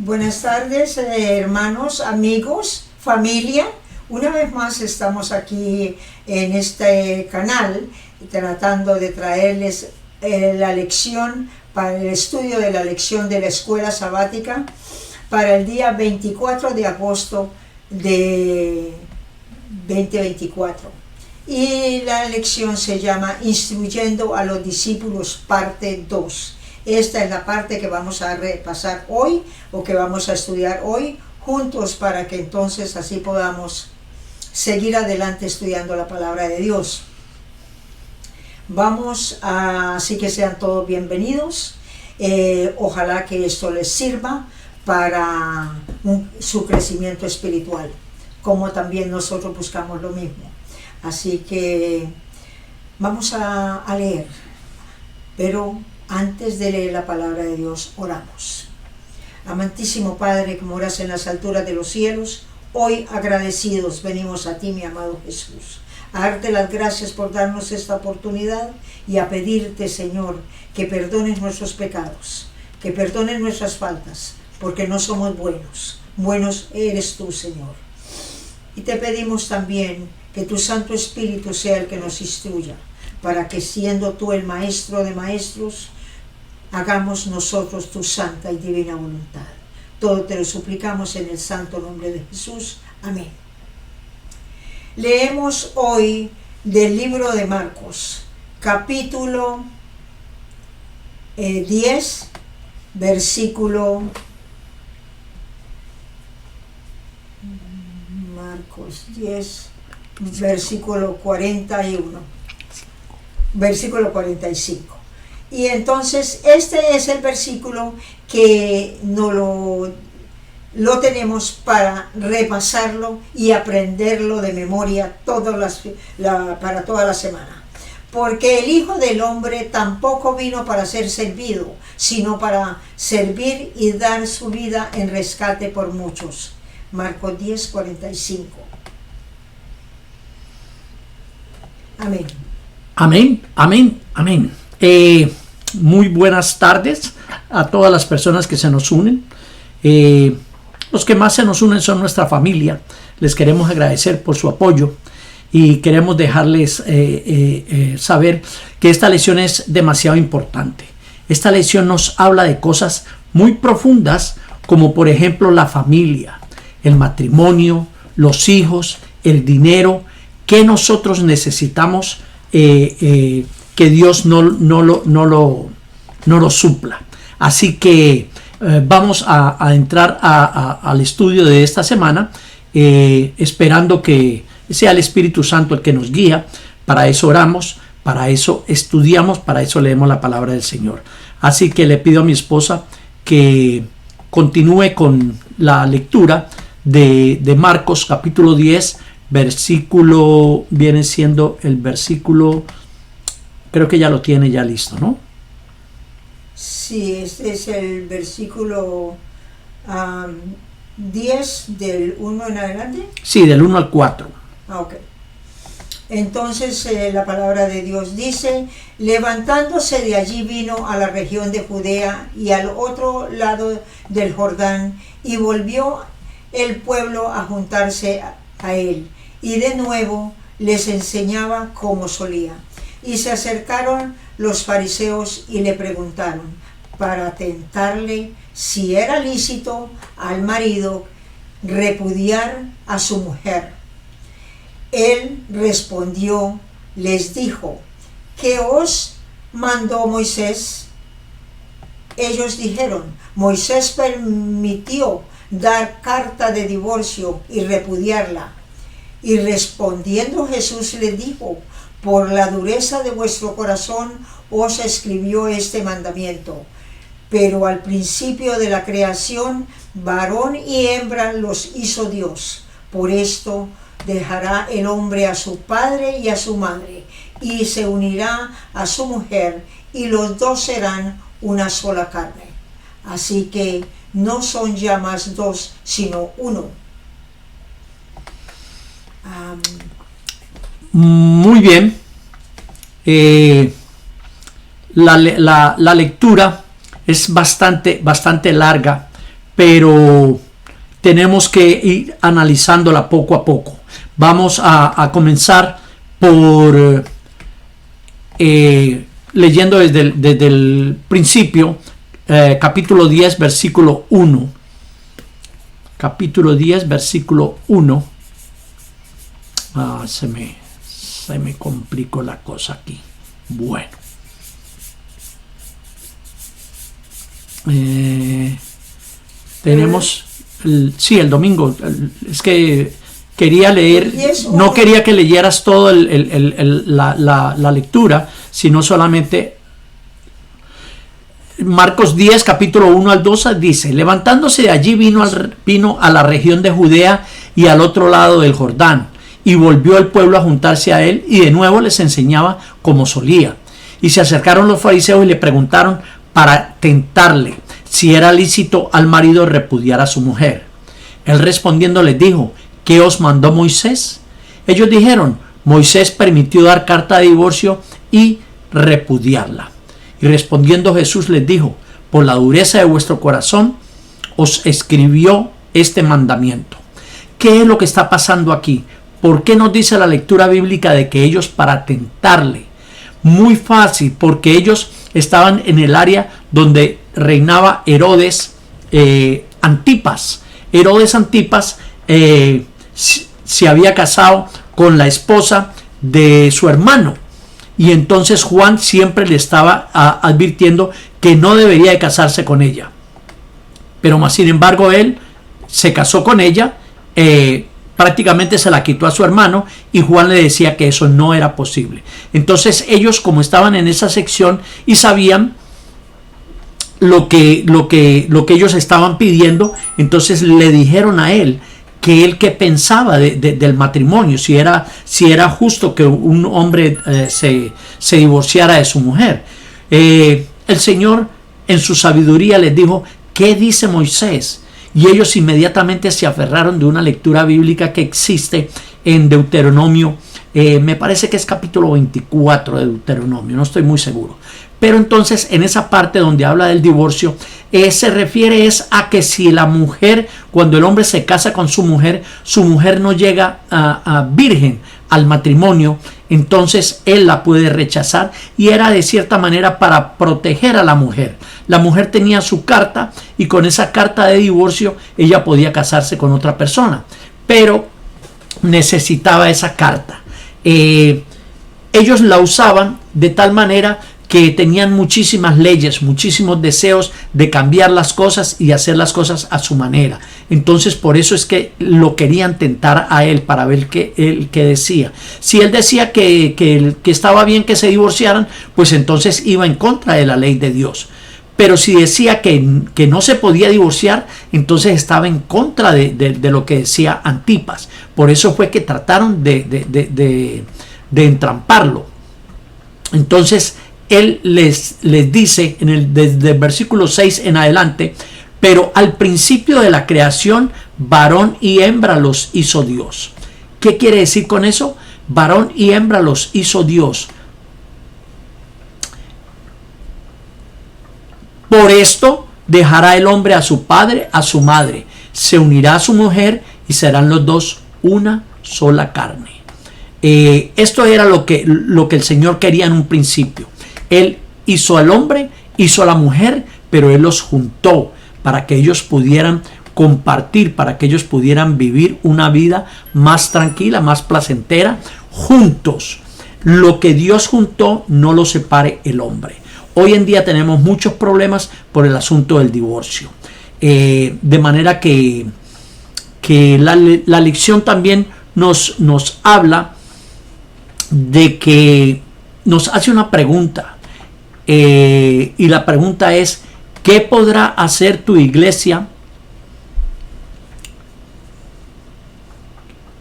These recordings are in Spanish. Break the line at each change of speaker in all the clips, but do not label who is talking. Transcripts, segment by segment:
Buenas tardes, hermanos, amigos, familia. Una vez más estamos aquí en este canal tratando de traerles la lección para el estudio de la lección de la escuela sabática para el día 24 de agosto de 2024. Y la lección se llama Instruyendo a los discípulos, parte 2. Esta es la parte que vamos a repasar hoy o que vamos a estudiar hoy juntos para que entonces así podamos seguir adelante estudiando la palabra de Dios. Así que sean todos bienvenidos. Ojalá que esto les sirva para su crecimiento espiritual, como también nosotros buscamos lo mismo. Así que vamos a leer, pero antes de leer la palabra de Dios, oramos. Amantísimo Padre, que moras en las alturas de los cielos, hoy agradecidos venimos a ti, mi amado Jesús, a darte las gracias por darnos esta oportunidad y a pedirte, Señor, que perdones nuestros pecados, que perdones nuestras faltas, porque no somos buenos. Buenos eres tú, Señor. Y te pedimos también que tu Santo Espíritu sea el que nos instruya, para que siendo tú el Maestro de Maestros, hagamos nosotros tu santa y divina voluntad. Todo te lo suplicamos en el santo nombre de Jesús. Amén. Leemos hoy del libro de Marcos, capítulo 10, versículo... Marcos 10, versículo 41, versículo 45. Y entonces este es el versículo que no lo tenemos para repasarlo y aprenderlo de memoria para toda la semana. Porque el Hijo del Hombre tampoco vino para ser servido, sino para servir y dar su vida en rescate por muchos. Marcos 10, 45. Amén.
Amén, amén, amén. Muy buenas tardes a todas las personas que se nos unen. Los que más se nos unen son nuestra familia. Les queremos agradecer por su apoyo y queremos dejarles saber que esta lección es demasiado importante. Esta lección nos habla de cosas muy profundas, como por ejemplo la familia, el matrimonio, los hijos, el dinero, que nosotros necesitamos que Dios no lo supla. Así que vamos a entrar al estudio de esta semana, esperando que sea el Espíritu Santo el que nos guía. Para eso oramos, para eso estudiamos, para eso leemos la palabra del Señor. Así que le pido a mi esposa que continúe con la lectura de Marcos capítulo 10, versículo, viene siendo el versículo, creo que ya lo tiene ya listo, ¿no?
Sí, este es el versículo 10 del 1 en adelante.
Sí, del 1 al 4.
Ok. Entonces la palabra de Dios dice: levantándose de allí vino a la región de Judea y al otro lado del Jordán, y volvió el pueblo a juntarse a él, y de nuevo les enseñaba como solía. Y se acercaron los fariseos y le preguntaron, para tentarle, si era lícito al marido repudiar a su mujer. Él respondió, les dijo, ¿qué os mandó Moisés? Ellos dijeron, Moisés permitió dar carta de divorcio y repudiarla. Y respondiendo Jesús les dijo, por la dureza de vuestro corazón os escribió este mandamiento. Pero al principio de la creación, varón y hembra los hizo Dios. Por esto dejará el hombre a su padre y a su madre, y se unirá a su mujer, y los dos serán una sola carne. Así que no son ya más dos, sino uno.
Muy bien. La lectura es bastante larga, pero tenemos que ir analizándola poco a poco. Vamos a comenzar por leyendo desde el principio, capítulo 10, versículo 1. Capítulo 10, versículo 1. Se me complicó la cosa aquí. Bueno. Tenemos el domingo. Es que quería leer, no quería que leyeras todo la lectura, sino solamente Marcos 10, capítulo 1 al 2 dice: levantándose de allí vino a la región de Judea y al otro lado del Jordán, y volvió el pueblo a juntarse a él, y de nuevo les enseñaba como solía. Y se acercaron los fariseos y le preguntaron para tentarle si era lícito al marido repudiar a su mujer. Él respondiendo les dijo: ¿qué os mandó Moisés? Ellos dijeron: Moisés permitió dar carta de divorcio y repudiarla. Y respondiendo Jesús les dijo: por la dureza de vuestro corazón os escribió este mandamiento. ¿Qué es lo que está pasando aquí? ¿Por qué nos dice la lectura bíblica de que ellos para tentarle? Muy fácil, porque ellos estaban en el área donde reinaba Herodes Antipas. Herodes Antipas se había casado con la esposa de su hermano, y entonces Juan siempre le estaba advirtiendo que no debería de casarse con ella, pero más sin embargo él se casó con ella, prácticamente se la quitó a su hermano, y Juan le decía que eso no era posible. Entonces ellos, como estaban en esa sección y sabían lo que ellos estaban pidiendo, entonces le dijeron a él que pensaba del matrimonio, si era justo que un hombre se divorciara de su mujer. El Señor en su sabiduría les dijo: ¿qué dice Moisés? Y ellos inmediatamente se aferraron de una lectura bíblica que existe en Deuteronomio, me parece que es capítulo 24 de Deuteronomio, no estoy muy seguro. Pero entonces en esa parte donde habla del divorcio, se refiere a que si la mujer, cuando el hombre se casa con su mujer no llega a virgen al matrimonio, entonces él la puede rechazar, y era de cierta manera para proteger a la mujer. La mujer tenía su carta, y con esa carta de divorcio ella podía casarse con otra persona, pero necesitaba esa carta. Ellos la usaban de tal manera que tenían muchísimas leyes, muchísimos deseos de cambiar las cosas y hacer las cosas a su manera. Entonces por eso es que lo querían tentar a él, para ver qué decía. Si él decía que estaba bien que se divorciaran, pues entonces iba en contra de la ley de Dios. Pero si decía que no se podía divorciar, entonces estaba en contra de lo que decía Antipas. Por eso fue que trataron de entramparlo. Entonces él les dice desde el versículo 6 en adelante: pero al principio de la creación, varón y hembra los hizo Dios. ¿Qué quiere decir con eso? Varón y hembra los hizo Dios. Por esto dejará el hombre a su padre, a su madre, se unirá a su mujer, y serán los dos una sola carne. Esto era lo que el Señor quería en un principio. Él hizo al hombre, hizo a la mujer, pero Él los juntó para que ellos pudieran compartir, para que ellos pudieran vivir una vida más tranquila, más placentera, juntos. Lo que Dios juntó, no lo separe el hombre. Hoy en día tenemos muchos problemas por el asunto del divorcio. De manera que la lección también nos habla de que nos hace una pregunta. Y la pregunta es: ¿qué podrá hacer tu iglesia?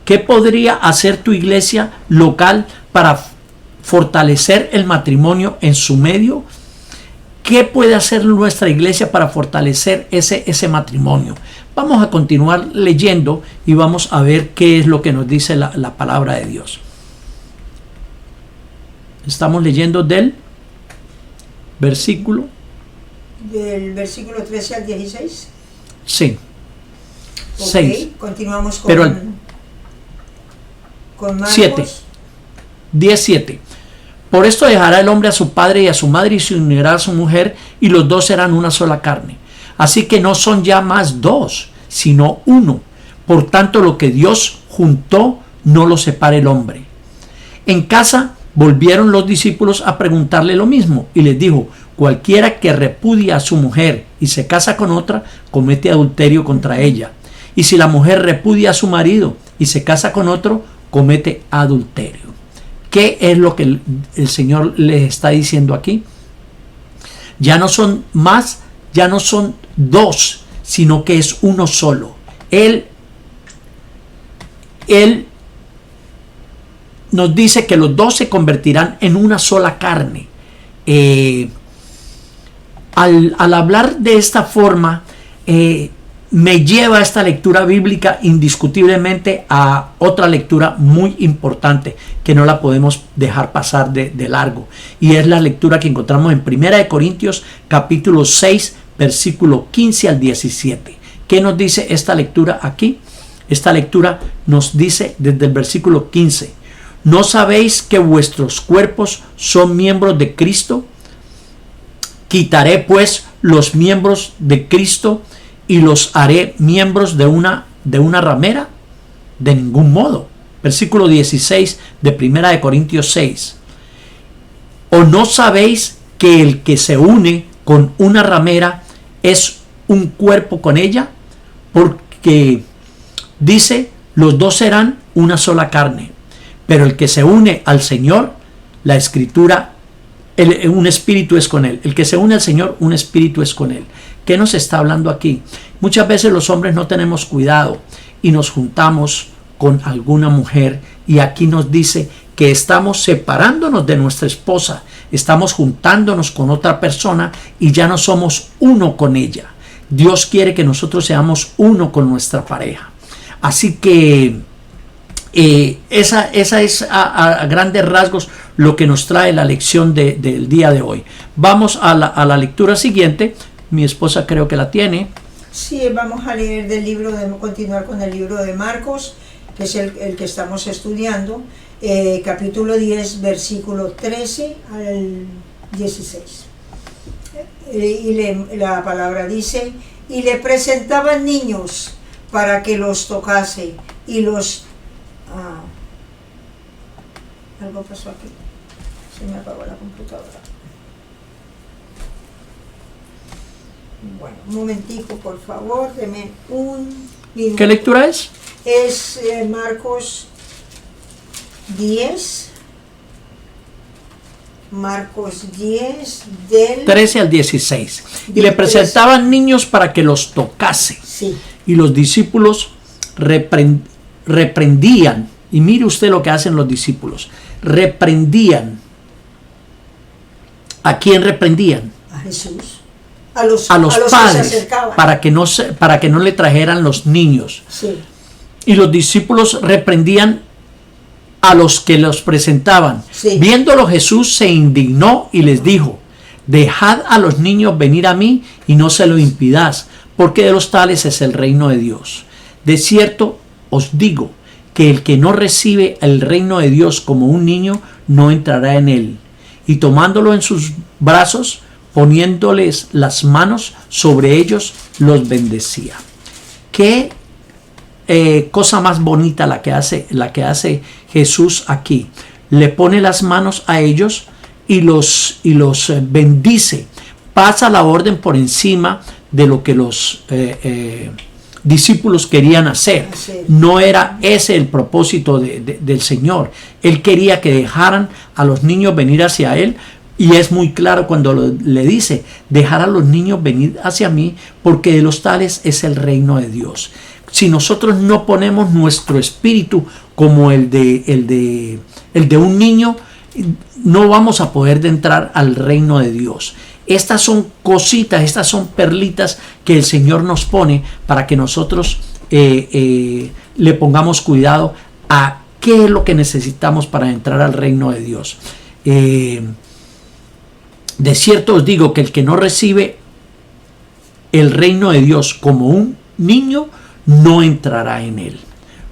¿Qué podría hacer tu iglesia local para fortalecer el matrimonio en su medio? ¿Qué puede hacer nuestra iglesia para fortalecer ese matrimonio? Vamos a continuar leyendo y vamos a ver qué es lo que nos dice la palabra de Dios. Estamos leyendo del versículo
13 al 16.
Sí.
Ok,
6.
continuamos con,
Pero
con Marcos.
7. 17. Por esto dejará el hombre a su padre y a su madre y se unirá a su mujer y los dos serán una sola carne. Así que no son ya más dos, sino uno. Por tanto, lo que Dios juntó, no lo separe el hombre. En casa volvieron los discípulos a preguntarle lo mismo y les dijo: cualquiera que repudia a su mujer y se casa con otra, comete adulterio contra ella. Y si la mujer repudia a su marido y se casa con otro, comete adulterio. ¿Qué es lo que el Señor les está diciendo aquí? Ya no son más, ya no son dos, sino que es uno solo. Él nos dice que los dos se convertirán en una sola carne. Al hablar de esta forma, me lleva esta lectura bíblica indiscutiblemente a otra lectura muy importante que no la podemos dejar pasar de largo, y es la lectura que encontramos en 1 Corintios capítulo 6 versículo 15 al 17. ¿Qué nos dice esta lectura aquí? Esta lectura nos dice desde el versículo 15: ¿no sabéis que vuestros cuerpos son miembros de Cristo? Quitaré pues los miembros de Cristo y los haré miembros de una ramera. De ningún modo. Versículo 16 de 1 Corintios 6. ¿O no sabéis que el que se une con una ramera es un cuerpo con ella? Porque dice: los dos serán una sola carne. Pero el que se une al Señor, la Escritura, un espíritu es con él. El que se une al Señor, un espíritu es con él. ¿Qué nos está hablando aquí? Muchas veces los hombres no tenemos cuidado y nos juntamos con alguna mujer, y aquí nos dice que estamos separándonos de nuestra esposa, estamos juntándonos con otra persona y ya no somos uno con ella. Dios quiere que nosotros seamos uno con nuestra pareja. Así que esa es a grandes rasgos lo que nos trae la lección del día de hoy. Vamos a la lectura siguiente. Mi esposa creo que la tiene.
Sí, vamos a leer continuar con el libro de Marcos, que es el que estamos estudiando, capítulo 10, versículo 13 al 16. La palabra dice: y le presentaban niños para que los tocase, y los... algo pasó aquí, se me apagó la computadora. Bueno, un momentico, por favor, denme un minuto.
¿Qué lectura es?
Es Marcos 10, del
13 al 16. Y le presentaban niños para que los tocase.
Sí.
Y los discípulos reprendían. Y mire usted lo que hacen los discípulos. Reprendían. ¿A quién reprendían?
A Jesús. A los
padres, para que no le trajeran los niños.
Sí.
Y los discípulos reprendían a los que los presentaban.
Sí.
Viéndolo, Jesús se indignó y les dijo: dejad a los niños venir a mí y no se lo impidáis, porque de los tales es el reino de Dios. De cierto os digo que el que no recibe el reino de Dios como un niño, no entrará en él. Y tomándolo en sus brazos, poniéndoles las manos sobre ellos, los bendecía. Qué cosa más bonita la que hace Jesús aquí. Le pone las manos a ellos y los bendice. Pasa la orden por encima de lo que los discípulos querían hacer. No era ese el propósito del Señor. Él quería que dejaran a los niños venir hacia Él. Y es muy claro cuando le dice: dejar a los niños venir hacia mí, porque de los tales es el reino de Dios. Si nosotros no ponemos nuestro espíritu como el de un niño, no vamos a poder entrar al reino de Dios. Estas son cositas, estas son perlitas que el Señor nos pone para que nosotros le pongamos cuidado a qué es lo que necesitamos para entrar al reino de Dios. De cierto os digo que el que no recibe el reino de Dios como un niño, no entrará en él.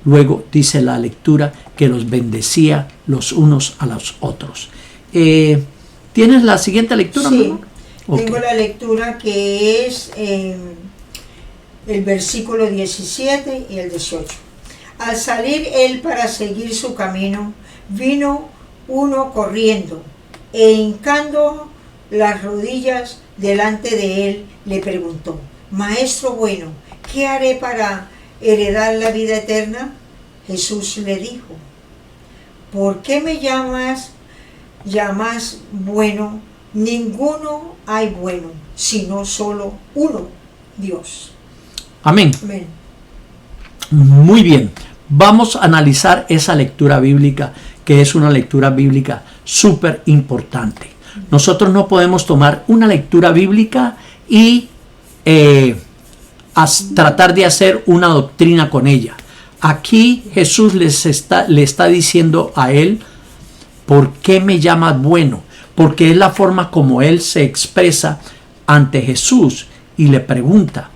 Luego dice la lectura que los bendecía los unos a los otros. ¿Tienes la siguiente lectura?
Sí,
okay.
Tengo la lectura que es el versículo 17 y el 18. Al salir él para seguir su camino, vino uno corriendo e hincando las rodillas delante de él, le preguntó: Maestro bueno, ¿qué haré para heredar la vida eterna? Jesús le dijo: ¿por qué me llamas bueno? Ninguno hay bueno, sino solo uno, Dios.
Amén.
Amén.
Muy bien. Vamos a analizar esa lectura bíblica, que es una lectura bíblica súper importante. Nosotros no podemos tomar una lectura bíblica y tratar de hacer una doctrina con ella. Aquí Jesús le está diciendo a él: ¿por qué me llamas bueno? Porque es la forma como él se expresa ante Jesús y le pregunta: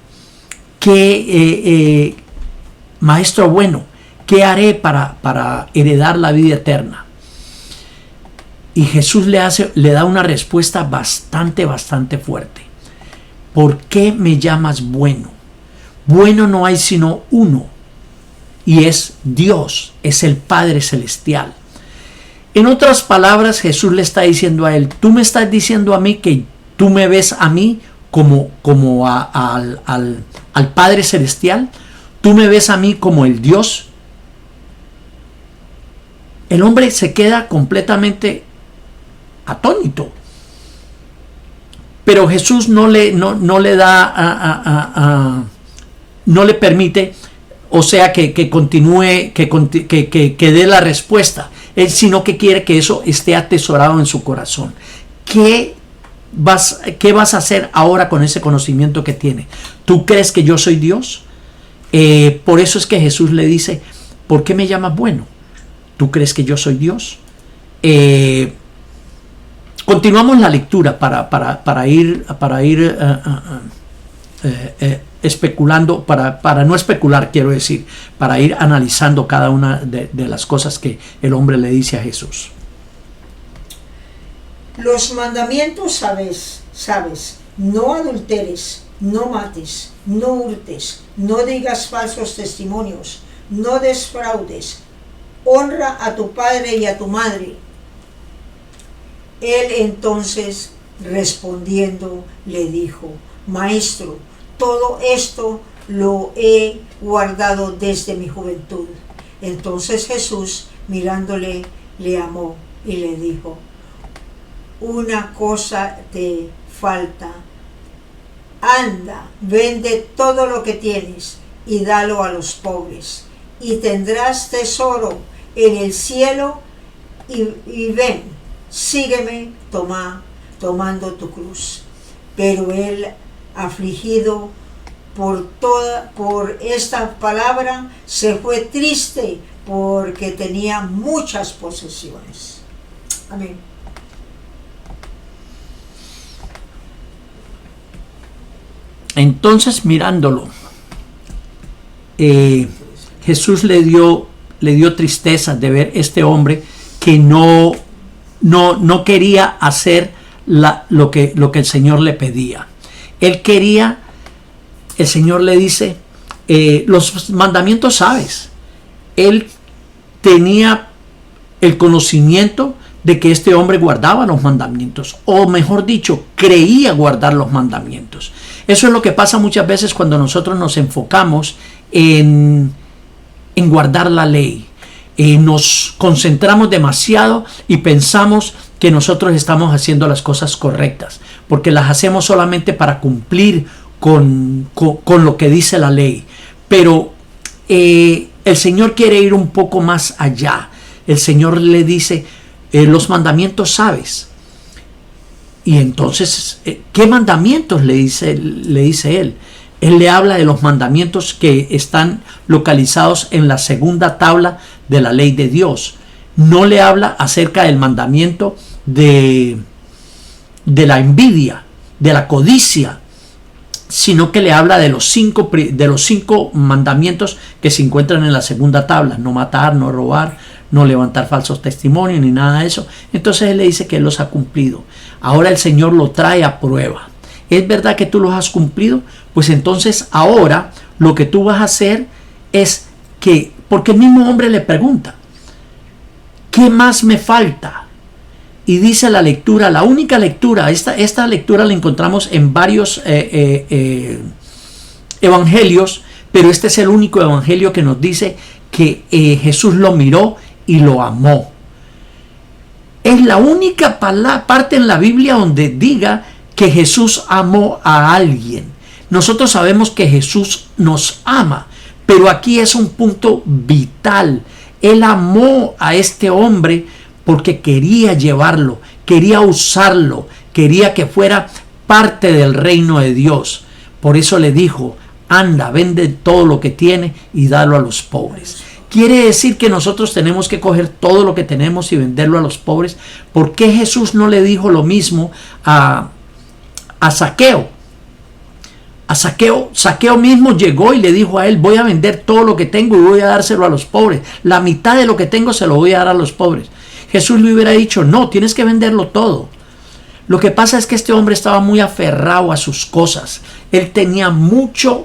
Maestro bueno, ¿qué haré para heredar la vida eterna? Y Jesús le da una respuesta bastante fuerte. ¿Por qué me llamas bueno? Bueno no hay sino uno, y es Dios, es el Padre Celestial. En otras palabras, Jesús le está diciendo a él: tú me estás diciendo a mí que tú me ves a mí como al Padre Celestial. Tú me ves a mí como el Dios. El hombre se queda completamente atónito. Pero Jesús no le permite, o sea, que continúe, que dé la respuesta. Él, sino que quiere que eso esté atesorado en su corazón. ¿Qué vas a hacer ahora con ese conocimiento que tiene? ¿Tú crees que yo soy Dios? Por eso es que Jesús le dice: ¿por qué me llamas bueno? ¿Tú crees que yo soy Dios? Continuamos la lectura para ir especulando, para no especular, quiero decir, para ir analizando cada una de las cosas que el hombre le dice a Jesús.
Los mandamientos sabes: no adulteres, no mates, no hurtes, no digas falsos testimonios, no defraudes, honra a tu padre y a tu madre. Él entonces, respondiendo, le dijo: Maestro, todo esto lo he guardado desde mi juventud. Entonces Jesús, mirándole, le amó y le dijo: una cosa te falta. Anda, vende todo lo que tienes y dalo a los pobres, y tendrás tesoro en el cielo, y ven, sígueme tomando tu cruz. Pero él, afligido por esta palabra, se fue triste porque tenía muchas posesiones. Amén.
Entonces, mirándolo, Jesús le dio tristeza de ver este hombre que no quería hacer lo que el Señor le pedía. Él quería, el Señor le dice, los mandamientos sabes. Él tenía el conocimiento de que este hombre guardaba los mandamientos, o mejor dicho, creía guardar los mandamientos. Eso es lo que pasa muchas veces cuando nosotros nos enfocamos en guardar la ley. Nos concentramos demasiado y pensamos que nosotros estamos haciendo las cosas correctas, porque las hacemos solamente para cumplir con lo que dice la ley. Pero el Señor quiere ir un poco más allá. El Señor le dice, los mandamientos sabes. Y entonces, ¿qué mandamientos le dice él? Él le habla de los mandamientos que están localizados en la segunda tabla de la ley de Dios. No le habla acerca del mandamiento de la envidia, de la codicia, sino que le habla de los cinco mandamientos que se encuentran en la segunda tabla: no matar, no robar, no levantar falsos testimonios, ni nada de eso. Entonces él le dice que él los ha cumplido. Ahora el Señor lo trae a prueba. ¿Es verdad que tú los has cumplido? Pues entonces ahora lo que tú vas a hacer es que, porque el mismo hombre le pregunta, ¿qué más me falta? Y dice la lectura, la única lectura, esta lectura la encontramos en varios evangelios, pero este es el único evangelio que nos dice que Jesús lo miró y lo amó. Es la única parte en la Biblia donde diga que Jesús amó a alguien. Nosotros sabemos que Jesús nos ama, pero aquí es un punto vital. Él amó a este hombre porque quería llevarlo, quería usarlo, quería que fuera parte del reino de Dios. Por eso le dijo: anda, vende todo lo que tiene y dalo a los pobres. Quiere decir que nosotros tenemos que coger todo lo que tenemos y venderlo a los pobres. ¿Por qué Jesús no le dijo lo mismo a Zaqueo? Zaqueo mismo llegó y le dijo a él: voy a vender todo lo que tengo y voy a dárselo a los pobres. La mitad de lo que tengo se lo voy a dar a los pobres. Jesús le hubiera dicho: no, tienes que venderlo todo. Lo que pasa es que este hombre estaba muy aferrado a sus cosas. Él tenía muchos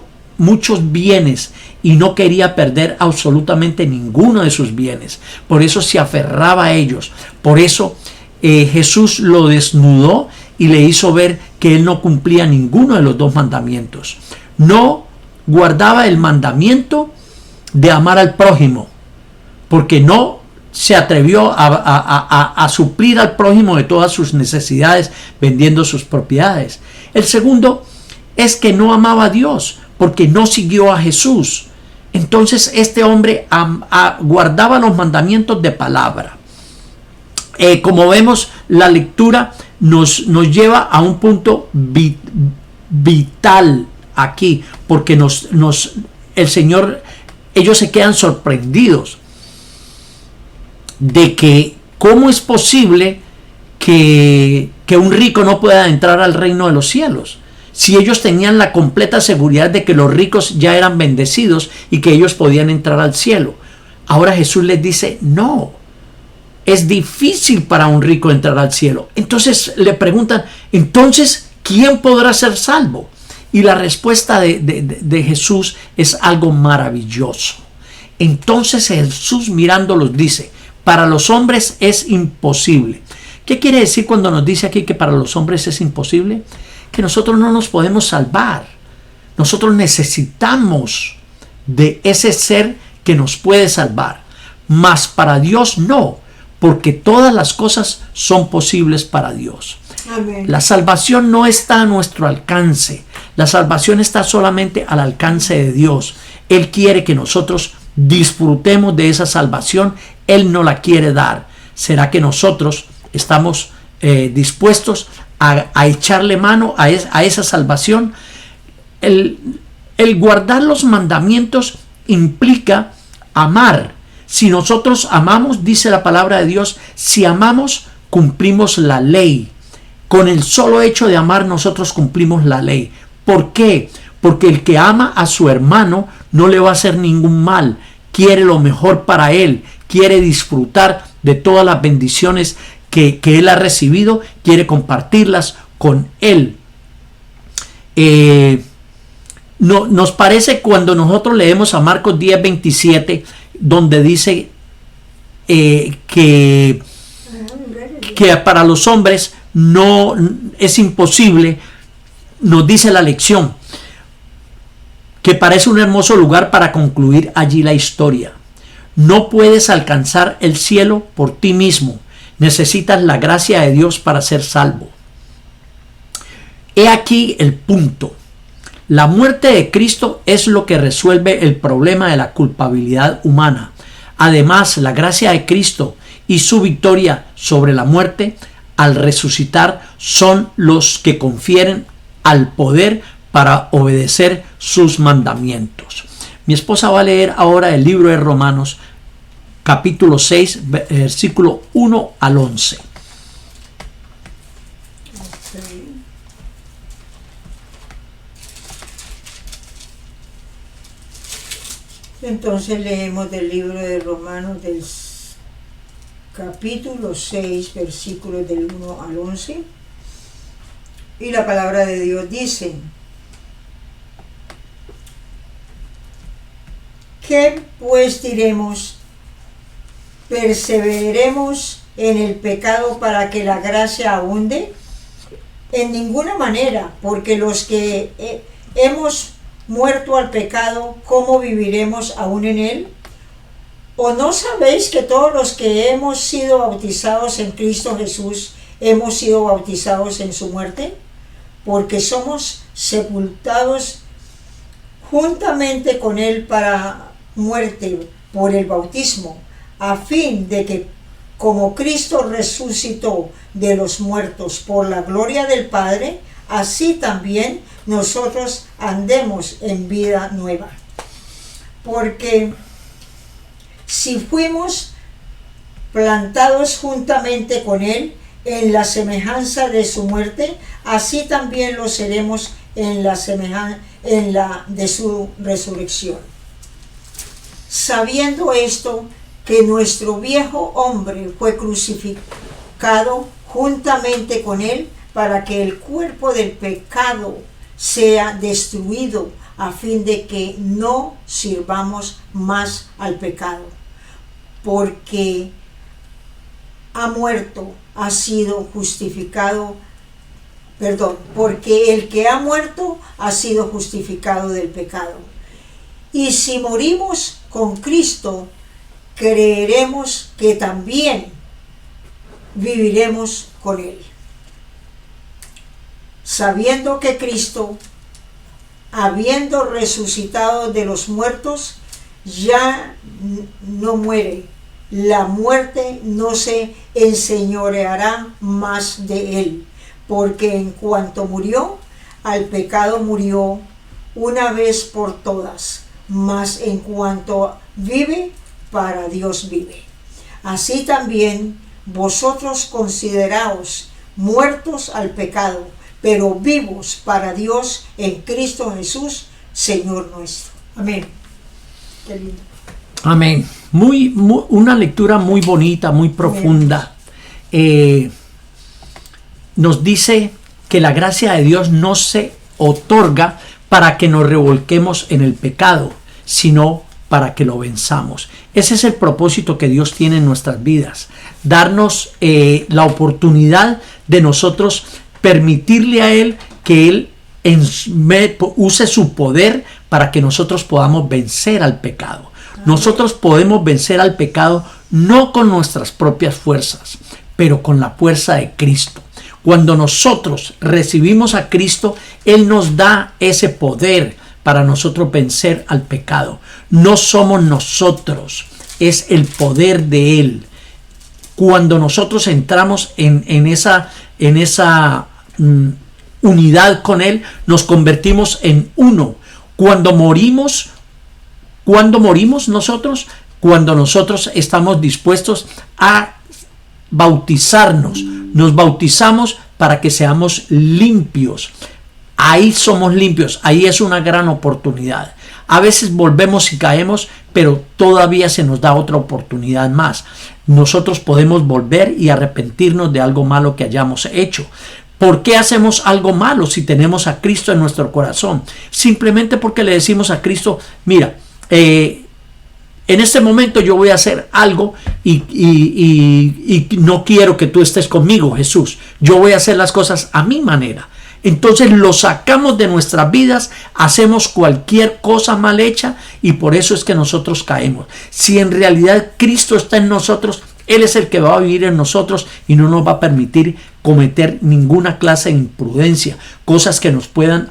bienes y no quería perder absolutamente ninguno de sus bienes. Por eso se aferraba a ellos. Por eso Jesús lo desnudó y le hizo ver que él no cumplía ninguno de los dos mandamientos. No guardaba el mandamiento de amar al prójimo, porque no se atrevió a suplir al prójimo de todas sus necesidades vendiendo sus propiedades. El segundo es que no amaba a Dios, porque no siguió a Jesús. Entonces este hombre guardaba los mandamientos de palabra. Como vemos, la lectura nos lleva a un punto vital aquí, porque el Señor, ellos se quedan sorprendidos de que cómo es posible que un rico no pueda entrar al reino de los cielos, si ellos tenían la completa seguridad de que los ricos ya eran bendecidos y que ellos podían entrar al cielo. Ahora Jesús les dice: no, es difícil para un rico entrar al cielo. Entonces le preguntan: entonces, ¿quién podrá ser salvo? Y la respuesta de Jesús es algo maravilloso. Entonces Jesús, mirándolos, dice: para los hombres es imposible. ¿Qué quiere decir cuando nos dice aquí que para los hombres es imposible? Que nosotros no nos podemos salvar. Nosotros necesitamos de ese ser que nos puede salvar. Mas para Dios no, porque todas las cosas son posibles para Dios.
Amén.
La salvación no está a nuestro alcance. La salvación está solamente al alcance de Dios. Él quiere que nosotros disfrutemos de esa salvación. Él no la quiere dar. ¿Será que nosotros estamos dispuestos a echarle mano a esa salvación? El guardar los mandamientos implica amar. Si nosotros amamos, dice la palabra de Dios, si amamos, cumplimos la ley. Con el solo hecho de amar, nosotros cumplimos la ley. ¿Por qué? Porque el que ama a su hermano no le va a hacer ningún mal. Quiere lo mejor para él. Quiere disfrutar de todas las bendiciones que él ha recibido. Quiere compartirlas con él. Nos parece cuando nosotros leemos a Marcos 10:27, donde dice que para los hombres no es imposible, nos dice la lección, que parece un hermoso lugar para concluir allí la historia. No puedes alcanzar el cielo por ti mismo, necesitas la gracia de Dios para ser salvo. He aquí el punto. La muerte de Cristo es lo que resuelve el problema de la culpabilidad humana. Además, la gracia de Cristo y su victoria sobre la muerte al resucitar son los que confieren al poder para obedecer sus mandamientos. Mi esposa va a leer ahora el libro de Romanos, capítulo 6, versículo 1 al 11.
Entonces leemos del libro de Romanos del capítulo 6, versículos del 1 al 11. Y la palabra de Dios dice: ¿qué pues diremos? ¿Perseveraremos en el pecado para que la gracia abunde? En ninguna manera, porque los que hemos muerto al pecado, ¿cómo viviremos aún en él? ¿O no sabéis que todos los que hemos sido bautizados en Cristo Jesús hemos sido bautizados en su muerte? Porque somos sepultados juntamente con él para muerte por el bautismo, a fin de que, como Cristo resucitó de los muertos por la gloria del Padre, así también nosotros andemos en vida nueva. Porque si fuimos plantados juntamente con él en la semejanza de su muerte, así también lo seremos en la de su resurrección. Sabiendo esto, que nuestro viejo hombre fue crucificado juntamente con él, para que el cuerpo del pecado sea destruido, a fin de que no sirvamos más al pecado, porque ha muerto, ha sido justificado, porque el que ha muerto ha sido justificado del pecado. Y si morimos con Cristo, creeremos que también viviremos con él, sabiendo que Cristo, habiendo resucitado de los muertos, ya no muere. La muerte no se enseñoreará más de él, porque en cuanto murió, al pecado murió una vez por todas, mas en cuanto vive, para Dios vive. Así también vosotros consideraos muertos al pecado, pero vivos para Dios en Cristo Jesús, Señor nuestro. Amén. Qué lindo.
Amén. Una lectura muy bonita, muy profunda. Nos dice que la gracia de Dios no se otorga para que nos revolquemos en el pecado, sino para que lo venzamos. Ese es el propósito que Dios tiene en nuestras vidas, darnos la oportunidad de nosotros permitirle a Él que Él use su poder para que nosotros podamos vencer al pecado. Nosotros podemos vencer al pecado no con nuestras propias fuerzas, pero con la fuerza de Cristo. Cuando nosotros recibimos a Cristo, Él nos da ese poder para nosotros vencer al pecado. No somos nosotros, es el poder de Él. Cuando nosotros entramos en esa unidad con Él, nos convertimos en uno. Cuando morimos nosotros, cuando nosotros estamos dispuestos a bautizarnos, nos bautizamos para que seamos limpios. Ahí somos limpios, ahí es una gran oportunidad. A veces volvemos y caemos, pero todavía se nos da otra oportunidad más. Nosotros podemos volver y arrepentirnos de algo malo que hayamos hecho. ¿Por qué hacemos algo malo si tenemos a Cristo en nuestro corazón? Simplemente porque le decimos a Cristo: mira, en este momento yo voy a hacer algo y no quiero que tú estés conmigo, Jesús. Yo voy a hacer las cosas a mi manera. Entonces lo sacamos de nuestras vidas, hacemos cualquier cosa mal hecha y por eso es que nosotros caemos. Si en realidad Cristo está en nosotros, Él es el que va a vivir en nosotros y no nos va a permitir cometer ninguna clase de imprudencia, cosas que nos puedan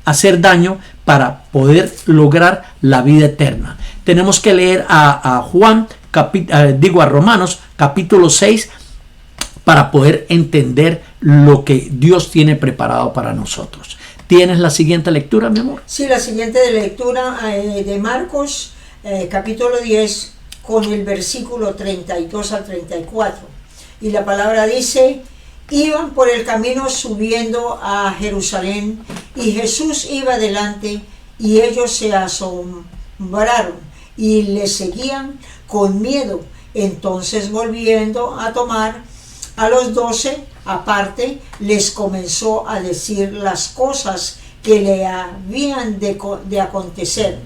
hacer daño para poder lograr la vida eterna. Tenemos que leer a Romanos capítulo 6 para poder entender lo que Dios tiene preparado para nosotros. ¿Tienes la siguiente lectura, mi amor?
Sí, la siguiente lectura de Marcos, capítulo 10, con el versículo 32 al 34. Y la palabra dice: iban por el camino subiendo a Jerusalén, y Jesús iba delante, y ellos se asombraron y le seguían con miedo. Entonces, volviendo a tomar a los 12 aparte, les comenzó a decir las cosas que le habían de acontecer.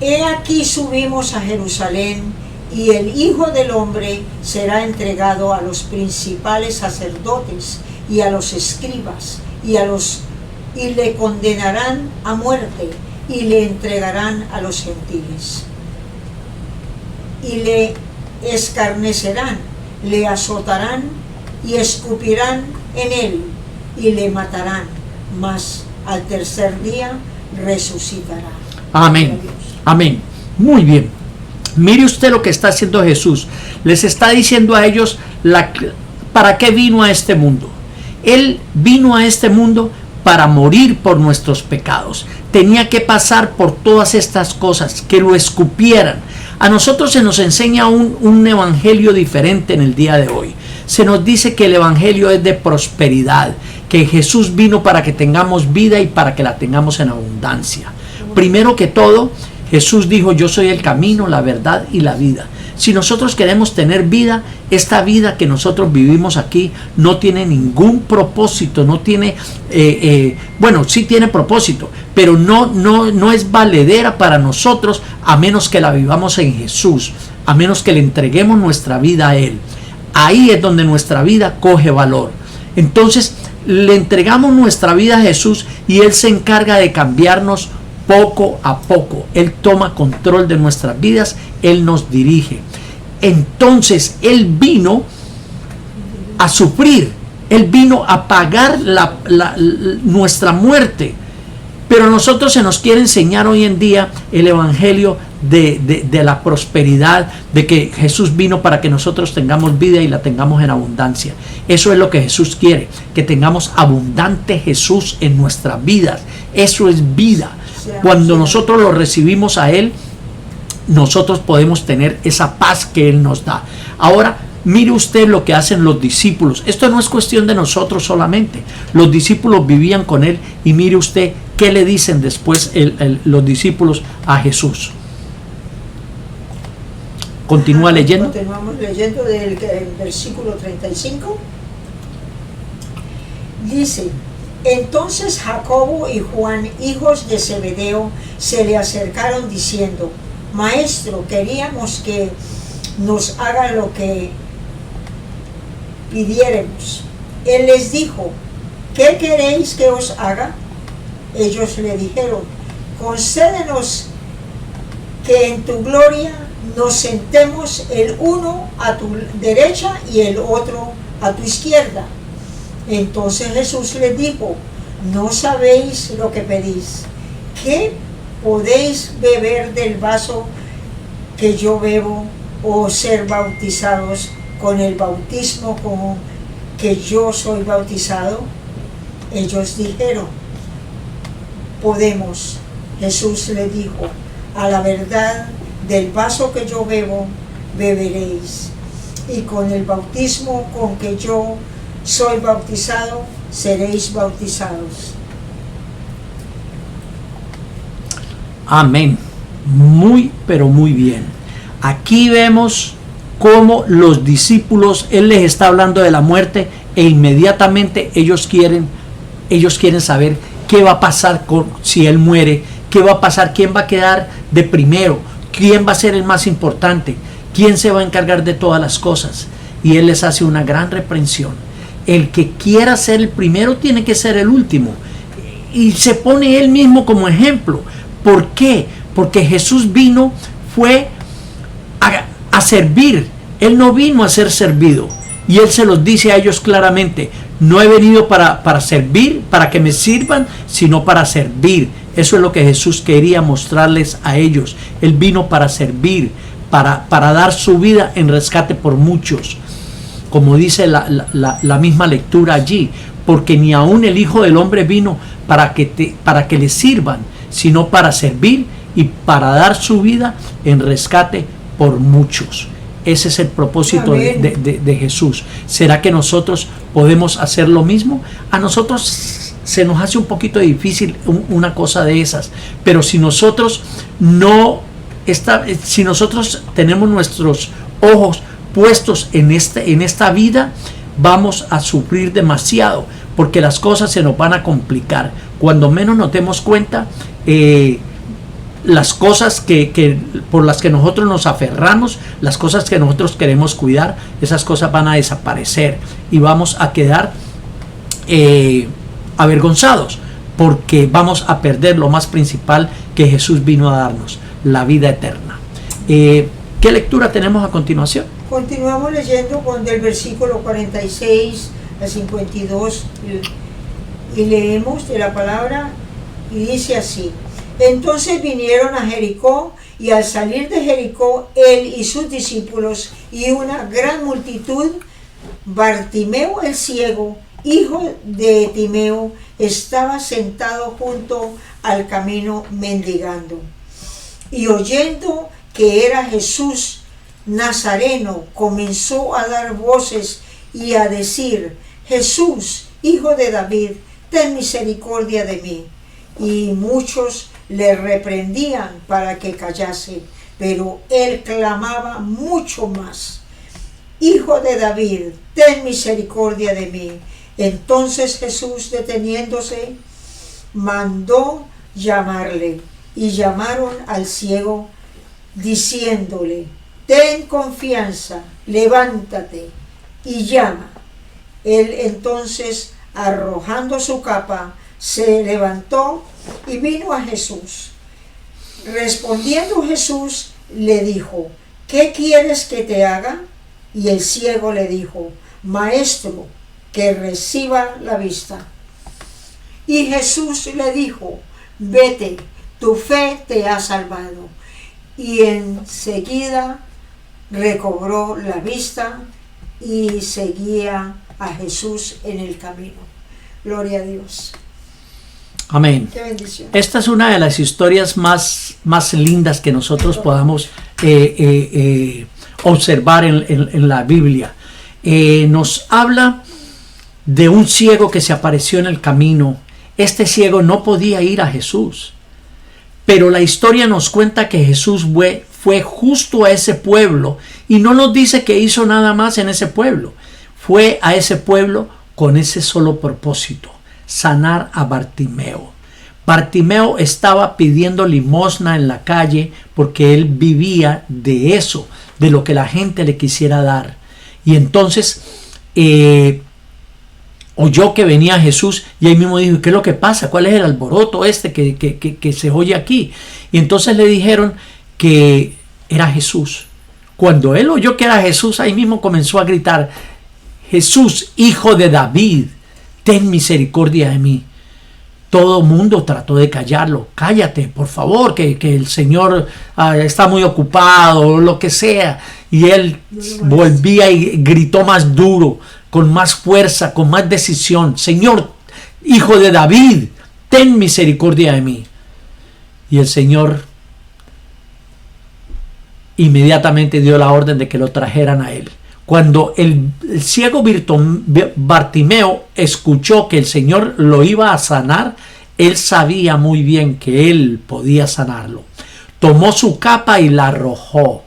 He aquí subimos a Jerusalén, y el Hijo del Hombre será entregado a los principales sacerdotes y a los escribas, y le condenarán a muerte, y le entregarán a los gentiles. Y le escarnecerán, le azotarán y escupirán en él, y le matarán, mas al tercer día resucitará.
Amén. Amén. Muy bien. Mire usted lo que está haciendo Jesús. Les está diciendo a ellos para qué vino a este mundo. Él vino a este mundo para morir por nuestros pecados. Tenía que pasar por todas estas cosas, que lo escupieran. A nosotros se nos enseña un evangelio diferente en el día de hoy. Se nos dice que el evangelio es de prosperidad, que Jesús vino para que tengamos vida y para que la tengamos en abundancia. Primero que todo, Jesús dijo: yo soy el camino, la verdad y la vida. Si nosotros queremos tener vida, esta vida que nosotros vivimos aquí no tiene ningún propósito, no tiene, bueno, sí tiene propósito, pero no es valedera para nosotros a menos que la vivamos en Jesús, a menos que le entreguemos nuestra vida a Él. Ahí es donde nuestra vida coge valor. Entonces le entregamos nuestra vida a Jesús y Él se encarga de cambiarnos poco a poco. Él toma control de nuestras vidas, Él nos dirige. Entonces Él vino a sufrir, Él vino a pagar nuestra muerte. Pero a nosotros se nos quiere enseñar hoy en día el evangelio de la prosperidad, de que Jesús vino para que nosotros tengamos vida y la tengamos en abundancia. Eso es lo que Jesús quiere, que tengamos abundante Jesús en nuestras vidas. Eso es vida. Cuando nosotros lo recibimos a Él, nosotros podemos tener esa paz que Él nos da. Ahora, mire usted lo que hacen los discípulos. Esto no es cuestión de nosotros solamente. Los discípulos vivían con Él y mire usted qué le dicen después los discípulos a Jesús. Continúa leyendo.
Continuamos leyendo del versículo 35. Dice: entonces Jacobo y Juan, hijos de Zebedeo, se le acercaron diciendo: Maestro, queríamos que nos haga lo que pidiéremos. Él les dijo: ¿qué queréis que os haga? Ellos le dijeron: concédenos que en tu gloria nos sentemos el uno a tu derecha y el otro a tu izquierda. Entonces Jesús les dijo: no sabéis lo que pedís. ¿Qué podéis beber del vaso que yo bebo, o ser bautizados con el bautismo con que yo soy bautizado? Ellos dijeron: podemos. Jesús les dijo: a la verdad, del vaso que yo bebo, beberéis, y con el bautismo con que yo soy bautizado, seréis bautizados.
Amén. Muy, pero muy bien. Aquí vemos cómo los discípulos, Él les está hablando de la muerte e inmediatamente ellos quieren saber qué va a pasar si Él muere, qué va a pasar, quién va a quedar de primero, quién va a ser el más importante, quién se va a encargar de todas las cosas. Y Él les hace una gran reprensión. El que quiera ser el primero tiene que ser el último. Y se pone Él mismo como ejemplo. ¿Por qué? Porque Jesús fue a servir. Él no vino a ser servido. Y Él se los dice a ellos claramente: no he venido para servir, para que me sirvan, sino para servir. Eso es lo que Jesús quería mostrarles a ellos. Él vino para servir, para dar su vida en rescate por muchos. Como dice la misma lectura allí, porque ni aun el Hijo del Hombre vino para que le sirvan, sino para servir y para dar su vida en rescate por muchos. Ese es el propósito de Jesús. ¿Será que nosotros podemos hacer lo mismo? A nosotros se nos hace un poquito difícil una cosa de esas. Pero si nosotros si nosotros tenemos nuestros ojos puestos en esta vida, vamos a sufrir demasiado, porque las cosas se nos van a complicar. Cuando menos nos demos cuenta, las cosas por las que nosotros nos aferramos, las cosas que nosotros queremos cuidar, esas cosas van a desaparecer y vamos a quedar avergonzados, porque vamos a perder lo más principal que Jesús vino a darnos, la vida eterna. ¿Qué lectura tenemos a continuación?
Continuamos leyendo del versículo 46 al 52 y leemos de la palabra y dice así: Entonces vinieron a Jericó, y al salir de Jericó, él y sus discípulos y una gran multitud, Bartimeo el ciego, hijo de Timeo, estaba sentado junto al camino mendigando. Y oyendo que era Jesús Nazareno, comenzó a dar voces y a decir: Jesús, hijo de David, ten misericordia de mí. Y muchos le reprendían para que callase, pero él clamaba mucho más: Hijo de David, ten misericordia de mí. Entonces Jesús, deteniéndose, mandó llamarle, y llamaron al ciego, diciéndole: Ten confianza, levántate y llama. Él entonces, arrojando su capa, se levantó y vino a Jesús. Respondiendo Jesús, le dijo: ¿Qué quieres que te haga? Y el ciego le dijo: Maestro, que reciba la vista. Y Jesús le dijo: Vete, tu fe te ha salvado. Y enseguida recobró la vista y seguía a Jesús en el camino. Gloria a Dios.
Amén.
Qué bendición.
Esta es una de las historias más lindas que nosotros podamos observar en la Biblia. Nos habla de un ciego que se apareció en el camino. Este ciego no podía ir a Jesús, pero la historia nos cuenta que Jesús fue justo a ese pueblo, y no nos dice que hizo nada más en ese pueblo. Fue a ese pueblo con ese solo propósito: sanar a Bartimeo. Bartimeo estaba pidiendo limosna en la calle porque él vivía de eso, de lo que la gente le quisiera dar. Y entonces oyó que venía Jesús, y ahí mismo dijo: ¿qué es lo que pasa? ¿Cuál es el alboroto que se oye aquí? Y entonces le dijeron que era Jesús. Cuando él oyó que era Jesús, ahí mismo comenzó a gritar: Jesús, hijo de David, ten misericordia de mí. Todo el mundo trató de callarlo. Cállate, por favor, que el Señor está muy ocupado, o lo que sea. Y él volvía y gritó más duro, con más fuerza, con más decisión: Señor, hijo de David, ten misericordia de mí. Y el Señor inmediatamente dio la orden de que lo trajeran a él. Cuando el ciego Bartimeo escuchó que el Señor lo iba a sanar, él sabía muy bien que él podía sanarlo. Tomó su capa y la arrojó.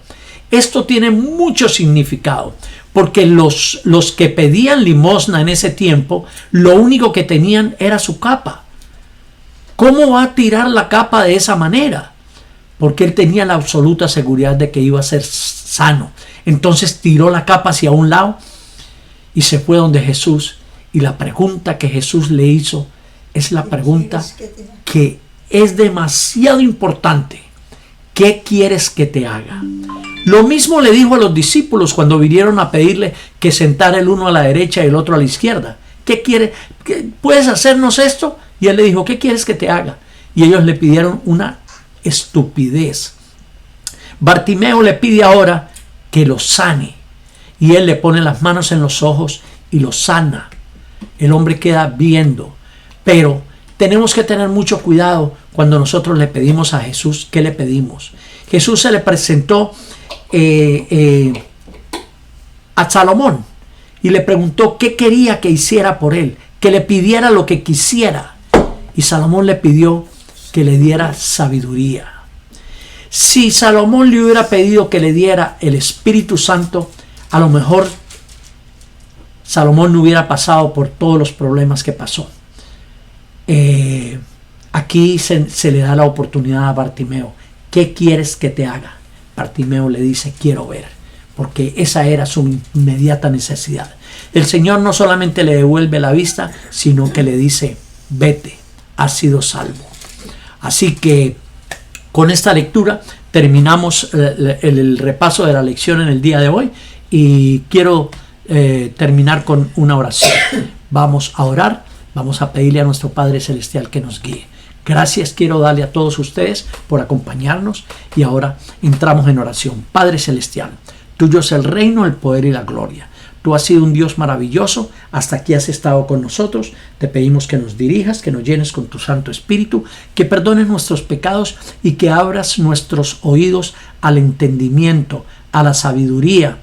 Esto tiene mucho significado, porque los que pedían limosna en ese tiempo, lo único que tenían era su capa. ¿Cómo va a tirar la capa de esa manera? Porque él tenía la absoluta seguridad de que iba a ser sano. Entonces tiró la capa hacia un lado y se fue donde Jesús. Y la pregunta que Jesús le hizo es la pregunta que es demasiado importante: ¿qué quieres que te haga? Lo mismo le dijo a los discípulos cuando vinieron a pedirle que sentara el uno a la derecha y el otro a la izquierda. ¿Qué quiere? ¿Puedes hacernos esto? Y él le dijo: ¿qué quieres que te haga? Y ellos le pidieron una estupidez. Bartimeo le pide ahora que lo sane, y él le pone las manos en los ojos y lo sana. El hombre queda viendo. Pero tenemos que tener mucho cuidado cuando nosotros le pedimos a Jesús. ¿Qué le pedimos? Jesús se le presentó a Salomón y le preguntó qué quería que hiciera por él, que le pidiera lo que quisiera. Y Salomón le pidió que le diera sabiduría. Si Salomón le hubiera pedido que le diera el Espíritu Santo, a lo mejor Salomón no hubiera pasado por todos los problemas que pasó. Aquí se le da la oportunidad a Bartimeo. ¿Qué quieres que te haga? Bartimeo le dice, quiero ver, porque esa era su inmediata necesidad. El Señor no solamente le devuelve la vista, sino que le dice, vete, has sido salvo. Así que con esta lectura terminamos el repaso de la lección en el día de hoy, y quiero terminar con una oración. Vamos a orar, vamos a pedirle a nuestro Padre Celestial que nos guíe. Gracias quiero darle a todos ustedes por acompañarnos, y ahora entramos en oración. Padre Celestial, tuyo es el reino, el poder y la gloria. Tú has sido un Dios maravilloso, hasta aquí has estado con nosotros. Te pedimos que nos dirijas, que nos llenes con tu Santo Espíritu, que perdones nuestros pecados y que abras nuestros oídos al entendimiento, a la sabiduría,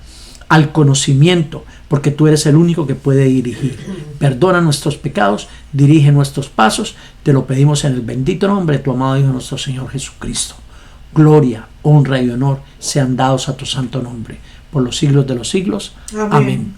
al conocimiento, porque tú eres el único que puede dirigir. Perdona nuestros pecados, dirige nuestros pasos. Te lo pedimos en el bendito nombre de tu amado Hijo, nuestro Señor Jesucristo. Gloria, honra y honor sean dados a tu santo nombre por los siglos de los siglos. Amén.